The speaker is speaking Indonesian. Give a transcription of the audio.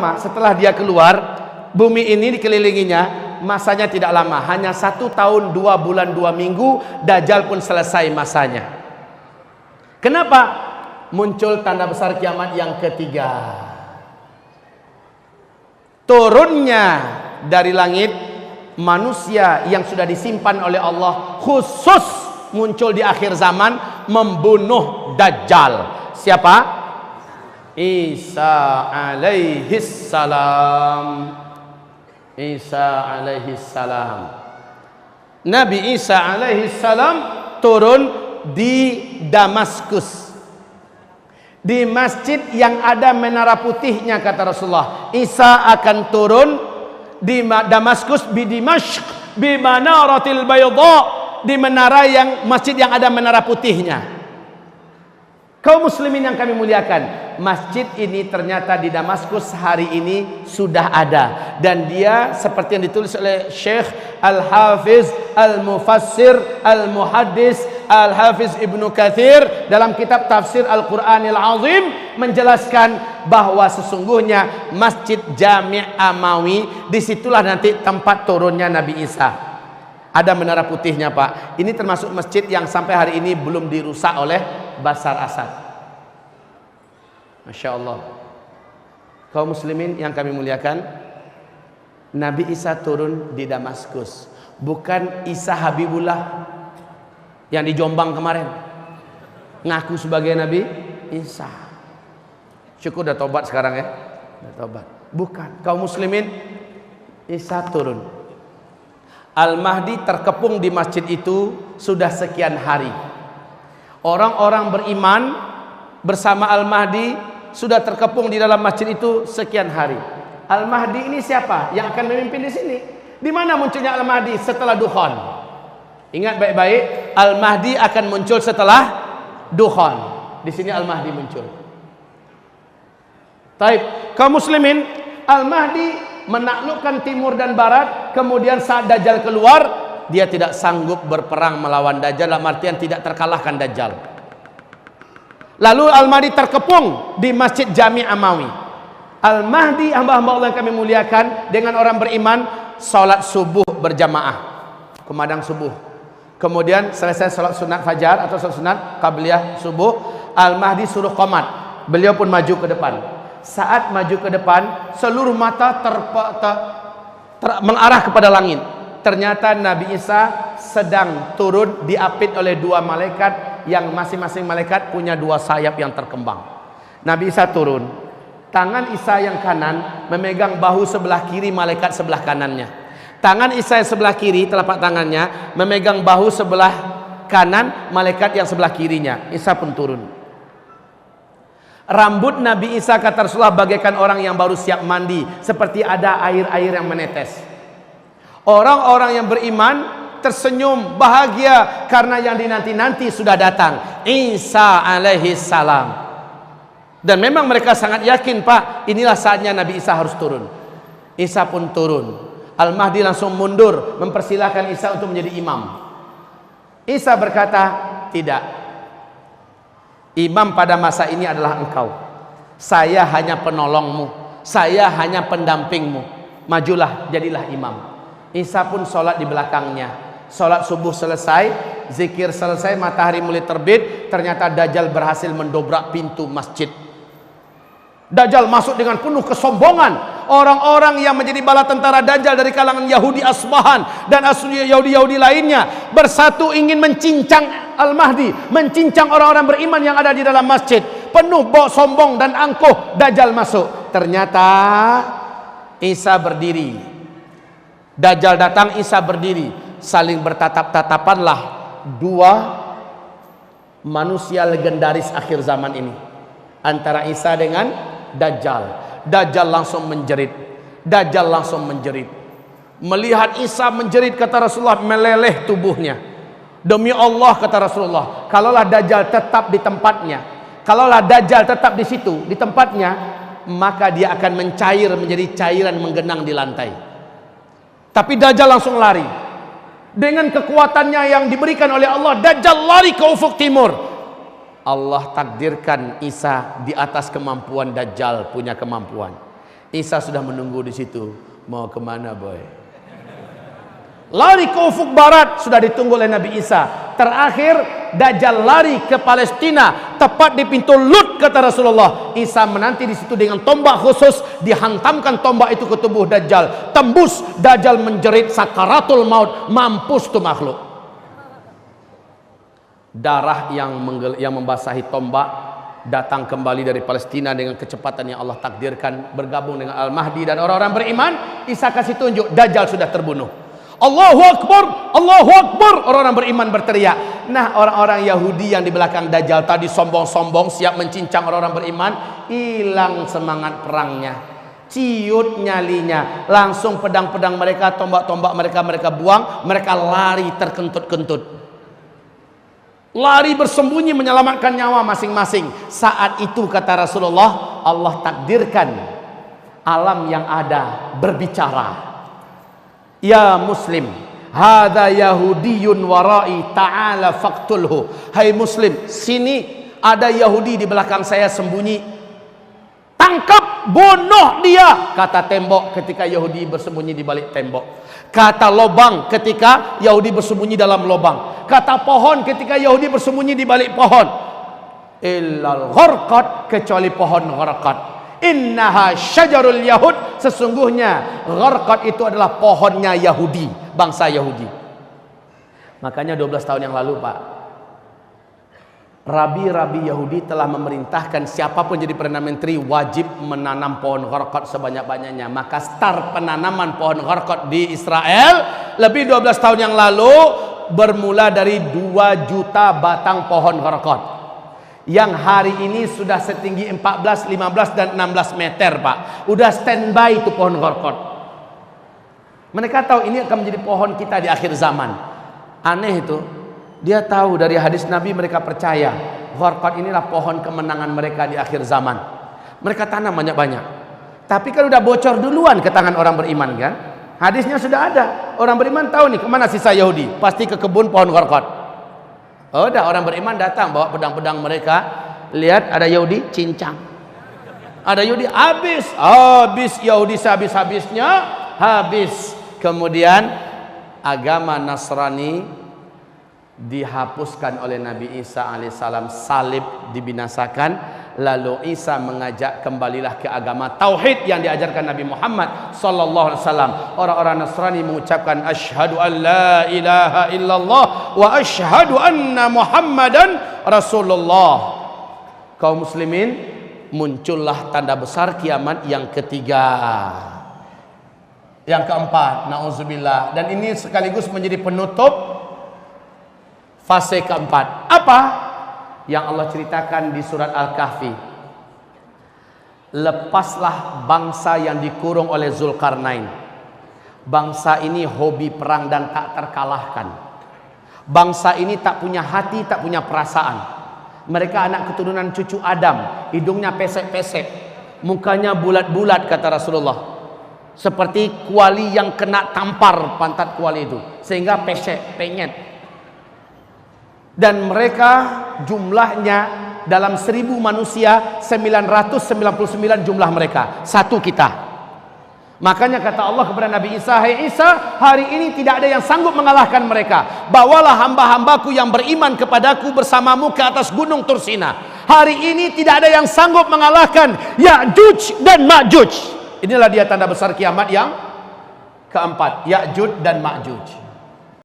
lama setelah dia keluar, bumi ini dikelilinginya masanya tidak lama, hanya 1 tahun 2 bulan 2 minggu Dajjal pun selesai masanya. Kenapa? Muncul tanda besar kiamat yang ketiga, turunnya dari langit manusia yang sudah disimpan oleh Allah, khusus muncul di akhir zaman membunuh Dajjal. Siapa? Isa alaihis salam. Isa alaihi salam. Nabi Isa alaihi salam turun di Damaskus, di masjid yang ada menara putihnya, kata Rasulullah. Isa akan turun di Damaskus, di Dimashq, bi manaratil bayda, di menara yang masjid yang ada menara putihnya. Kaum muslimin yang kami muliakan, masjid ini ternyata di Damaskus hari ini sudah ada, dan dia seperti yang ditulis oleh Syekh Al-Hafiz Al-Mufassir Al-Muhaddis Al-Hafiz Ibnu Katsir dalam kitab Tafsir Al-Qur'anil Azim menjelaskan bahwa sesungguhnya Masjid Jami' Amawi disitulah nanti tempat turunnya Nabi Isa. Ada menara putihnya, Pak. Ini termasuk masjid yang sampai hari ini belum dirusak oleh Bashar Assad. Masya Allah. Kaum muslimin yang kami muliakan, Nabi Isa turun di Damaskus, bukan Isa Habibullah yang di Jombang kemarin ngaku sebagai Nabi Isa. Syukur udah tobat sekarang ya, udah tobat. Bukan. Kaum muslimin, Isa turun. Al-Mahdi terkepung di masjid itu sudah sekian hari. Orang-orang beriman bersama Al-Mahdi sudah terkepung di dalam masjid itu sekian hari. Al-Mahdi ini siapa yang akan memimpin di sini? Di mana munculnya Al-Mahdi? Setelah Dukhan. Ingat baik-baik, Al-Mahdi akan muncul setelah Dukhan. Di sini Al-Mahdi muncul. Taib, kaum muslimin, Al-Mahdi menaklukkan timur dan barat. Kemudian saat Dajjal keluar, dia tidak sanggup berperang melawan Dajjal, dalam artian tidak terkalahkan Dajjal. Lalu Al-Mahdi terkepung di Masjid Jami' Amawi. Al-Mahdi, hamba-hamba Allah yang kami muliakan, dengan orang beriman salat subuh berjamaah, kumandang subuh. Kemudian selesai salat sunat fajar atau salat sunat qabliyah subuh, Al-Mahdi suruh qomat. Beliau pun maju ke depan. Saat maju ke depan, seluruh mata mengarah kepada langit. Ternyata Nabi Isa sedang turun diapit oleh 2 malaikat yang masing-masing malaikat punya 2 sayap yang terkembang. Nabi Isa turun, tangan Isa yang kanan memegang bahu sebelah kiri malaikat sebelah kanannya. Tangan Isa yang sebelah kiri, telapak tangannya memegang bahu sebelah kanan malaikat yang sebelah kirinya. Isa pun turun. Rambut Nabi Isa, kata Rasulullah, bagaikan orang yang baru siap mandi, seperti ada air-air yang menetes. Orang-orang yang beriman tersenyum bahagia karena yang dinanti-nanti sudah datang, Isa alaihi salam. Dan memang mereka sangat yakin, Pak, inilah saatnya Nabi Isa harus turun. Isa pun turun. Al-Mahdi langsung mundur, mempersilahkan Isa untuk menjadi imam. Isa berkata, tidak. Imam pada masa ini adalah engkau. Saya hanya penolongmu, saya hanya pendampingmu. Majulah, jadilah imam. Isa pun sholat di belakangnya. Sholat subuh selesai, zikir selesai, matahari mulai terbit. Ternyata Dajjal berhasil mendobrak pintu masjid. Dajjal masuk dengan penuh kesombongan. Orang-orang yang menjadi bala tentara Dajjal dari kalangan Yahudi Asbahan dan Yahudi-Yahudi lainnya bersatu ingin mencincang Al-Mahdi, mencincang orang-orang beriman yang ada di dalam masjid. Penuh bawa sombong dan angkuh, Dajjal masuk. Ternyata Isa berdiri. Dajjal datang, Isa berdiri. Saling bertatap-tatapanlah 2 manusia legendaris akhir zaman ini, antara Isa dengan Dajjal. Dajjal langsung menjerit. Dajjal langsung menjerit. Melihat Isa menjerit, kata Rasulullah, meleleh tubuhnya. Demi Allah, kata Rasulullah, kalaulah Dajjal tetap di tempatnya, kalaulah Dajjal tetap di situ, di tempatnya, maka dia akan mencair menjadi cairan menggenang di lantai. Tapi Dajjal langsung lari. Dengan kekuatannya yang diberikan oleh Allah, Dajjal lari ke ufuk timur. Allah takdirkan Isa di atas kemampuan Dajjal punya kemampuan. Isa sudah menunggu di situ. Mau kemana boy? Lari ke ufuk barat, sudah ditunggu oleh Nabi Isa. Terakhir Dajjal lari ke Palestina, tepat di pintu Lut, kata Rasulullah. Isa menanti di situ dengan tombak khusus, dihantamkan tombak itu ke tubuh Dajjal, tembus. Dajjal menjerit sakaratul maut, mampus tuh makhluk. Darah yang membasahi tombak datang kembali dari Palestina dengan kecepatan yang Allah takdirkan, bergabung dengan Al-Mahdi dan orang-orang beriman. Isa kasih tunjuk, Dajjal sudah terbunuh. Allahu Akbar, Allahu Akbar. Orang-orang beriman berteriak. Nah, orang-orang Yahudi yang di belakang Dajjal tadi sombong-sombong, siap mencincang orang-orang beriman, hilang semangat perangnya, ciut nyalinya. Langsung pedang-pedang mereka, tombak-tombak mereka buang. Mereka lari terkentut-kentut, lari bersembunyi menyelamatkan nyawa masing-masing. Saat itu kata Rasulullah, Allah takdirkan alam yang ada berbicara. Ya Muslim, hadza Yahudiyun warai, ta'ala faqtulhu. Hai Muslim, sini ada Yahudi di belakang saya sembunyi, tangkap, bunuh dia. Kata tembok ketika Yahudi bersembunyi di balik tembok. Kata lobang ketika Yahudi bersembunyi dalam lobang. Kata pohon ketika Yahudi bersembunyi di balik pohon. Illal gharqad, kecuali pohon gharqad. Innaha syajarul yahud, sesungguhnya gharqad itu adalah pohonnya Yahudi, bangsa Yahudi. Makanya 12 tahun yang lalu Pak, rabi-rabi Yahudi telah memerintahkan siapapun jadi Perdana Menteri wajib menanam pohon gharqad sebanyak-banyaknya. Maka start penanaman pohon gharqad di Israel lebih 12 tahun yang lalu bermula dari 2 juta batang pohon gharqad yang hari ini sudah setinggi 14, 15 dan 16 meter Pak. Udah standby itu pohon gharqad. Mereka tahu ini akan menjadi pohon kita di akhir zaman. Aneh itu. Dia tahu dari hadis Nabi, mereka percaya gharqad inilah pohon kemenangan mereka di akhir zaman. Mereka tanam banyak-banyak. Tapi kan udah bocor duluan ke tangan orang beriman kan. Hadisnya sudah ada. Orang beriman tahu nih kemana sisa Yahudi. Pasti ke kebun pohon gharqad. Oh, udah orang beriman datang bawa pedang-pedang mereka. Lihat ada Yahudi, cincang. Ada Yahudi, habis Yahudi sehabis-habisnya, habis. Kemudian agama Nasrani dihapuskan oleh Nabi Isa alaihissalam, salib dibinasakan. Lalu Isa mengajak kembalilah ke agama tauhid yang diajarkan Nabi Muhammad sallallahu alaihi wasallam. Orang-orang Nasrani mengucapkan asyhadu an la ilaha illallah wa asyhadu anna Muhammadan Rasulullah. Kaum muslimin, muncullah tanda besar kiamat yang ketiga. Yang keempat, nauzubillah, dan ini sekaligus menjadi penutup fase keempat. Apa yang Allah ceritakan di surat Al-Kahfi? Lepaslah bangsa yang dikurung oleh Zulkarnain. Bangsa ini hobi perang dan tak terkalahkan. Bangsa ini tak punya hati, tak punya perasaan. Mereka anak keturunan cucu Adam, hidungnya pesek-pesek, mukanya bulat-bulat kata Rasulullah, seperti kuali yang kena tampar pantat kuali itu, sehingga pesek, penyet. Dan mereka jumlahnya dalam 1000 manusia 999 jumlah mereka, satu kita. Makanya kata Allah kepada Nabi Isa, hai Isa, hari ini tidak ada yang sanggup mengalahkan mereka. Bawalah hamba-hambaku yang beriman kepadaku bersamamu ke atas gunung Tursina. Hari ini tidak ada yang sanggup mengalahkan Ya'juj dan Ma'juj. Inilah dia tanda besar kiamat yang keempat, Ya'juj dan Ma'juj.